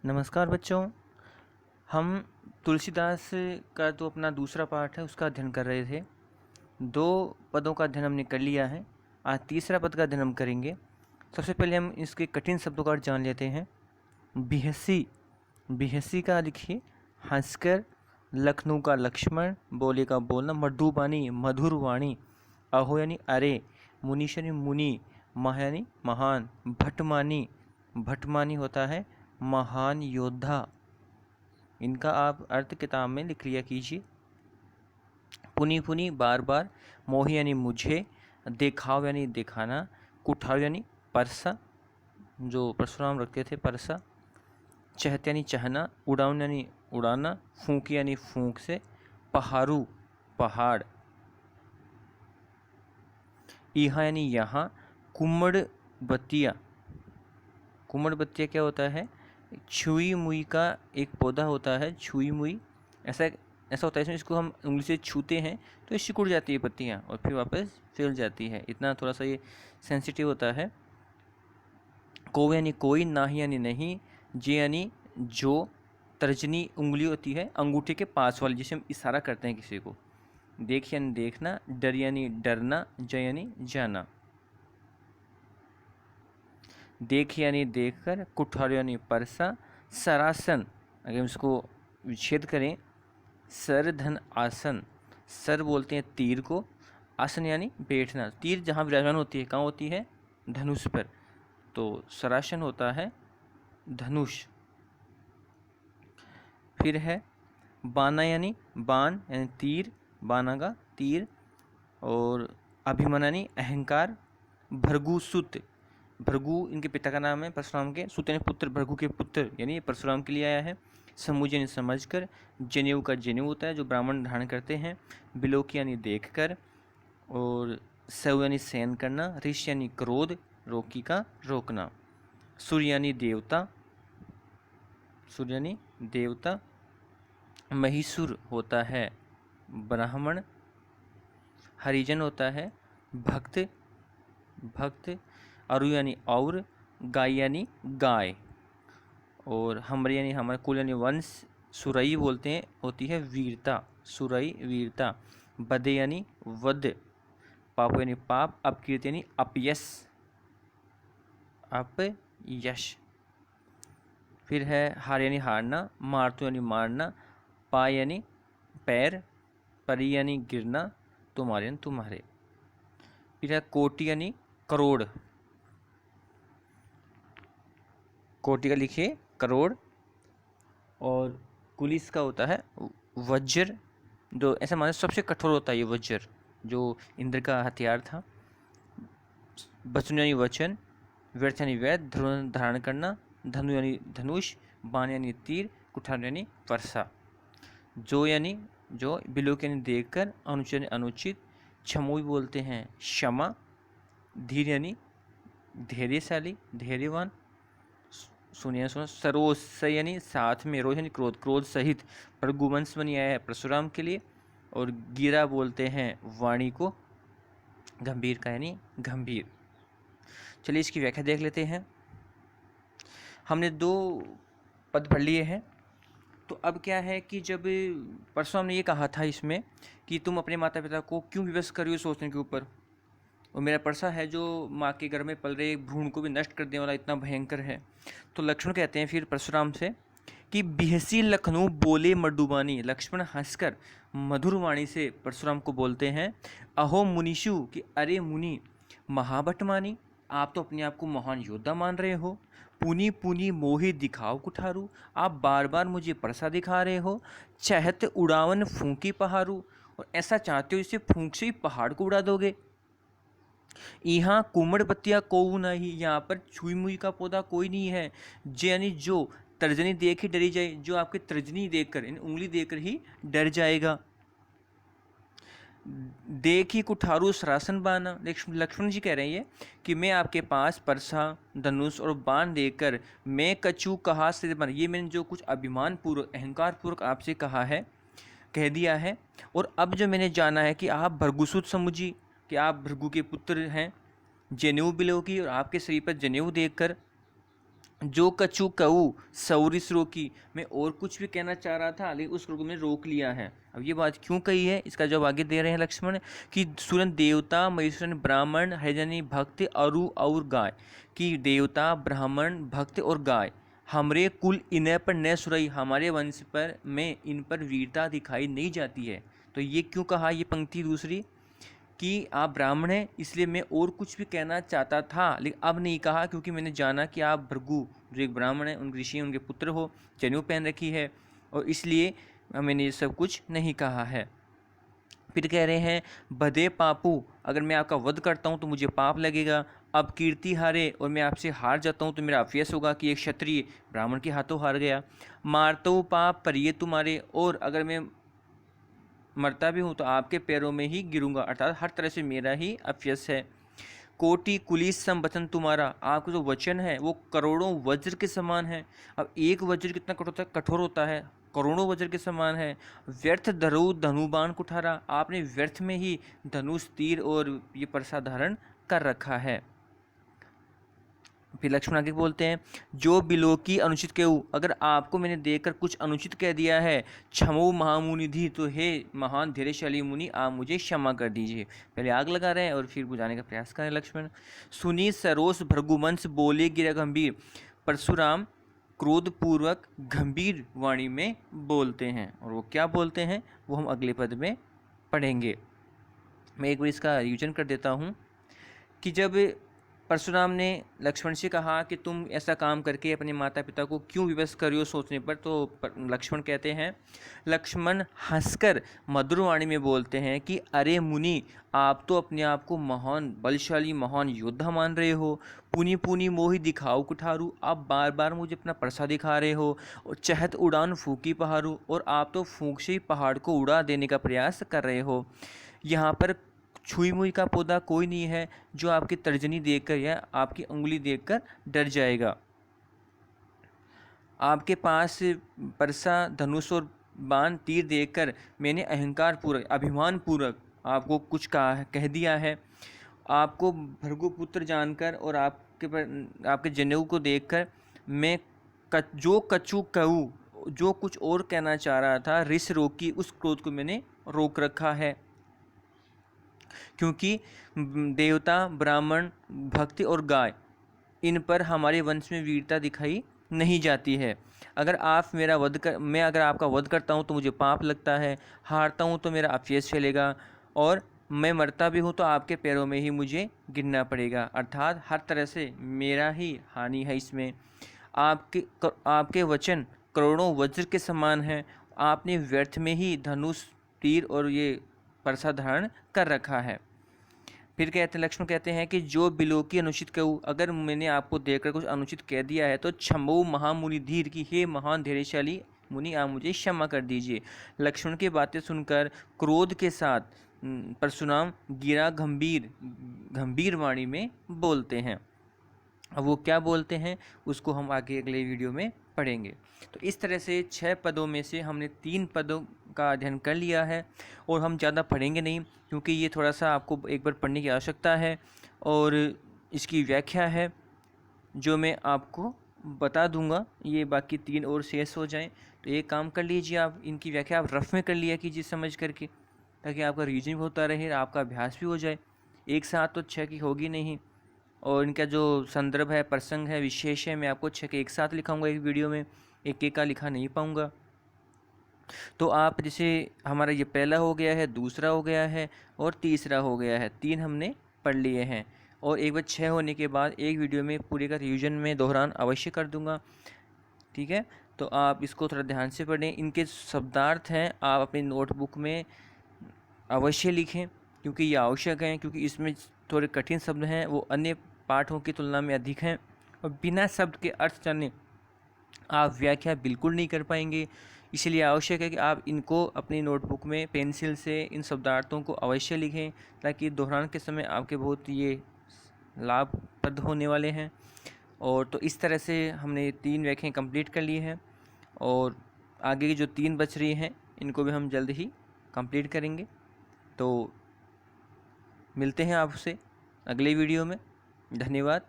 नमस्कार बच्चों। हम तुलसीदास का तो अपना दूसरा पाठ है उसका अध्ययन कर रहे थे। 2 पदों का अध्ययन हमने कर लिया है। आज तीसरा पद का अध्ययन हम करेंगे। सबसे पहले हम इसके कठिन शब्दों का अर्थ जान लेते हैं। बिहसी, बिहसी का लिखिए हंसकर, लखनऊ का लक्ष्मण, बोले का बोलना, मधुबानी मधुर वाणी, अहो यानी अरे, मुनीश यानी मुनि, मह यानी महान, भटमानी, भटमानी होता है महान योद्धा। इनका आप अर्थ किताब में लिख लिया कीजिए। पुनी पुनी बार बार, मोही यानी मुझे, देखाव यानी दिखाना, कुठाव यानी परसा, जो परशुराम रखते थे परसा, चहत यानी चहना, उड़ान यानी उड़ाना, फूंक यानी फूंक से, पहाड़ू पहाड़, इहा यानी यहाँ, कुम्मड़ बत्तिया, कुम्मड़ बत्तिया क्या होता है? छुई मुई का एक पौधा होता है, छुई मुई, ऐसा ऐसा होता है इसमें, इसको हम उंगली से छूते हैं तो ये सिकुड़ जाती है पत्तियाँ और फिर वापस फैल जाती है। इतना थोड़ा सा ये सेंसिटिव होता है। को यानी कोई, नाही यानी नहीं, जे यानी जो, तर्जनी उंगली होती है अंगूठे के पास वाली जिसे हम इशारा करते हैं किसी को, देख यानी देखना, डर यानी डरना, जय यानी जाना, देख यानी देखकर, कुठार यानी परसा, सरासन, अगर हम इसको विच्छेद करें, सर धन आसन, सर बोलते हैं तीर को, आसन यानी बैठना, तीर जहाँ विराजमान होती है कहाँ होती है? धनुष पर, तो सरासन होता है धनुष। फिर है बाना यानी बाण यानी तीर, बाना का तीर, और अभिमन यानी अहंकार, भृगु सुत, भृगु इनके पिता का नाम है परशुराम के, सुत यानी पुत्र, भृगु के पुत्र यानी परशुराम के लिए आया है। समूह यानी समझ कर, जनेऊ का जनेऊ होता है जो ब्राह्मण धारण करते हैं, बिलोकी यानी देख कर, और सव यानी सहन करना, ऋष यानी क्रोध, रोकी का रोकना, सूर्य यानी देवता, सूर्य यानी देवता, महिषुर होता है ब्राह्मण, हरिजन होता है भक्त, भक्त, अरु यानी और, गाय यानी गाय, और हमर यानी हमारे, कुल यानी वंश, सुरई बोलते हैं होती है वीरता, सुरई वीरता, बदे यानी वध, पाप यानी पाप, अपकीर्ति यानी अपयश, अपयश। फिर है हार यानी हारना, मारतु यानी मारना, पाय यानी पैर, परी यानी गिरना, तुम्हारे यानी तुम्हारे। फिर है कोटि यानी करोड़, कोटि का लिखिए करोड़, और कुलिस का होता है वज्र, जो ऐसा माने सबसे कठोर होता है ये वज्र, जो इंद्र का हथियार था। वचन यानी वचन, व्यर्थ यानी व्यर्थ, ध्रुव धारण करना, धनु यानी धनुष, बाण यानी तीर, कुठार यानी वर्षा, जो यानी जो, बिलोक यानी देखकर, अनुचित यानी अनुचित, क्षमोई बोलते हैं क्षमा, धीर यानी धैर्यशाली, धैर्यवान, सुनिए सुनो, सरोस यानी साथ में, रोज यानी क्रोध, क्रोध सहित, भृगुवंश बनी आया है परशुराम के लिए, और गिरा बोलते हैं वाणी को, गंभीर का यानी गंभीर। चलिए इसकी व्याख्या देख लेते हैं। हमने 2 पद पढ़ लिए हैं। तो अब क्या है कि जब परशुराम ने ये कहा था इसमें कि तुम अपने माता पिता को क्यों विवश कर रही हो सोचने के ऊपर, और मेरा परसा है जो माँ के गर्भ में पल रहे भ्रूण को भी नष्ट कर देने वाला इतना भयंकर है। तो लक्ष्मण कहते हैं फिर परशुराम से कि बिहसी लखनऊ बोले मधुबानी, लक्ष्मण हंसकर मधुर वाणी से परशुराम को बोलते हैं, अहो मुनीषु कि अरे मुनि, महाभटमानी, आप तो अपने आप को महान योद्धा मान रहे हो, पुनी पुनी मोहि दिखाओ कुठारू, आप बार बार मुझे परसा दिखा रहे हो, चहत उड़ावन फूंकी पहाड़ू, और ऐसा चाहते हो इसे फूंक से ही पहाड़ को उड़ा दोगे। यहाँ कुमड़ पत्तियाँ कोऊ नहीं, यहाँ पर छुई मुई का पौधा कोई नहीं है, जे यानी जो, तर्जनी देख ही डरी जाए, जो आपकी तर्जनी देखकर, इन उंगली देखकर ही डर जाएगा। देख ही कुठारू सरासन बाना, लक्ष्मण जी कह रहे हैं कि मैं आपके पास परसा, धनुष और बाण देकर मैं कछु कहा से बन, ये मैंने जो कुछ अभिमान पूर्वक, अहंकार पूर्वक आपसे कहा है, कह दिया है, और अब जो मैंने जाना है कि आप भृगुसुत समुझी, कि आप भृगु के पुत्र हैं, जनेऊ बिलोकी, और आपके शरीर पर जनेऊ देखकर जो कछु कऊ सौरिस रोकी। मैं और कुछ भी कहना चाह रहा था लेकिन उस को मैंने रोक लिया है। अब ये बात क्यों कही है इसका जवाब आगे दे रहे हैं लक्ष्मण कि सुरन देवता महेश्वर ब्राह्मण हरिजनी भक्त अरु और गाय, कि देवता ब्राह्मण भक्त और गाय हमरे कुल इन्हें पर न सुरई, हमारे वंश पर में इन पर वीरता दिखाई नहीं जाती है। तो ये क्यों कहा, ये पंक्ति दूसरी कि आप ब्राह्मण हैं इसलिए मैं और कुछ भी कहना चाहता था लेकिन अब नहीं कहा, क्योंकि मैंने जाना कि आप भृगु जो एक ब्राह्मण है, उन ऋषि उनके पुत्र हो, जनेऊ पहन रखी है, और इसलिए मैंने ये सब कुछ नहीं कहा है। फिर कह रहे हैं बधे पापू, अगर मैं आपका वध करता हूँ तो मुझे पाप लगेगा। अब कीर्ति हारे, और मैं आपसे हार जाता हूँ तो मेरा अपयश होगा कि एक क्षत्रिय ब्राह्मण के हाथों हार गया। मारतो पाप पर ये तुम्हारे, और अगर मैं मरता भी हूँ तो आपके पैरों में ही गिरूंगा, अर्थात हर तरह से मेरा ही अपयश है। कोटि कुलिस सम वचन तुम्हारा, आपका जो वचन है वो करोड़ों वज्र के समान है। अब एक वज्र कितना कठोर होता है, करोड़ों वज्र के समान है। व्यर्थ धरु धनुबाण कुठारा, आपने व्यर्थ में ही धनुष तीर और ये परसा धारण कर रखा है। फिर लक्ष्मण आगे बोलते हैं जो बिलोकी अनुचित केहू, अगर आपको मैंने देखकर कुछ अनुचित कह दिया है, क्षमो महामुनिधि, तो हे महान धैर्यशाली मुनि आप मुझे क्षमा कर दीजिए। पहले आग लगा रहे हैं और फिर बुझाने का प्रयास कर रहे हैं लक्ष्मण। सुनी सरोस भृगुवंश बोले गिरा गंभीर, परशुराम क्रोधपूर्वक गंभीर वाणी में बोलते हैं, और वो क्या बोलते हैं वो हम अगले पद में पढ़ेंगे। मैं एक बार इसका रिवीजन कर देता हूँ कि जब परशुराम ने लक्ष्मण से कहा कि तुम ऐसा काम करके अपने माता पिता को क्यों विवश कर रहे हो सोचने पर, तो लक्ष्मण कहते हैं, लक्ष्मण हंसकर मधुर वाणी में बोलते हैं कि अरे मुनि, आप तो अपने आप को महान बलशाली महान योद्धा मान रहे हो, पुनी पुनी मोहि दिखाओ कुठारू, आप बार बार मुझे अपना परसा दिखा रहे हो, और चहत उड़ान फूकी पहाड़ू, और आप तो फूंक से ही पहाड़ को उड़ा देने का प्रयास कर रहे हो। यहाँ पर छुई मुई का पौधा कोई नहीं है जो आपकी तर्जनी देखकर या आपकी उंगली देखकर डर जाएगा। आपके पास परसा धनुष और बाण तीर देखकर मैंने अहंकार पूर्वक अभिमान पूर्वक आपको कुछ कह दिया है। आपको भृगुपुत्र जानकर और आपके जनेऊ को देखकर मैं जो कछु कहूँ, जो कुछ और कहना चाह रहा था, रिस रोकी, उस क्रोध को मैंने रोक रखा है। क्योंकि देवता ब्राह्मण भक्ति और गाय, इन पर हमारे वंश में वीरता दिखाई नहीं जाती है। अगर आप मेरा मैं अगर आपका वध करता हूँ तो मुझे पाप लगता है, हारता हूँ तो मेरा अपयश फैलेगा, और मैं मरता भी हूँ तो आपके पैरों में ही मुझे गिरना पड़ेगा, अर्थात हर तरह से मेरा ही हानि है इसमें। आपके वचन करोड़ों वज्र के समान हैं, आपने व्यर्थ में ही धनुष तीर और ये परसा धारण कर रखा है। फिर लक्ष्मण कहते हैं कि जो बिलोकी अनुचित कहूँ, अगर मैंने आपको देखकर कुछ अनुचित कह दिया है तो क्षमो महामुनि धीर, की हे महान धैर्यशाली मुनि आप मुझे क्षमा कर दीजिए। लक्ष्मण की बातें सुनकर क्रोध के साथ परशुराम गिरा गंभीर वाणी में बोलते हैं। अब वो क्या बोलते हैं उसको हम आगे अगले वीडियो में पढ़ेंगे। तो इस तरह से 6 पदों में से हमने 3 पदों का अध्ययन कर लिया है, और हम ज़्यादा पढ़ेंगे नहीं क्योंकि ये थोड़ा सा आपको एक बार पढ़ने की आवश्यकता है, और इसकी व्याख्या है जो मैं आपको बता दूंगा। ये बाकी 3 और शेष हो जाएं तो एक काम कर लीजिए, आप इनकी व्याख्या आप रफ में कर लिया कीजिए समझ करके, ताकि आपका रीजन भी होता रहे, आपका अभ्यास भी हो जाए। एक साथ तो 6 की होगी नहीं, और इनका जो संदर्भ है, प्रसंग है, विशेष है, मैं आपको 6 के एक साथ लिखाऊंगा एक वीडियो में, एक एक का लिखा नहीं पाऊंगा। तो आप जैसे हमारा ये पहला हो गया है, दूसरा हो गया है और तीसरा हो गया है, 3 हमने पढ़ लिए हैं, और एक बार 6 होने के बाद एक वीडियो में पूरे का रिवीजन में दोहरान अवश्य कर दूंगा। ठीक है, तो आप इसको थोड़ा ध्यान से पढ़ें। इनके शब्दार्थ हैं आप अपनी नोटबुक में अवश्य लिखें, क्योंकि ये आवश्यक हैं, क्योंकि इसमें थोड़े कठिन शब्द हैं, वो अन्य पाठों की तुलना में अधिक हैं, और बिना शब्द के अर्थ जाने आप व्याख्या बिल्कुल नहीं कर पाएंगे। इसलिए आवश्यक है कि आप इनको अपनी नोटबुक में पेंसिल से इन शब्दार्थों को अवश्य लिखें, ताकि दोहरान के समय आपके बहुत ये लाभप्रद होने वाले हैं। और तो इस तरह से हमने 3 व्याख्याएं कंप्लीट कर ली हैं, और आगे की जो 3 बच रही हैं इनको भी हम जल्द ही कंप्लीट करेंगे। तो मिलते हैं आपसे अगले वीडियो में। धन्यवाद।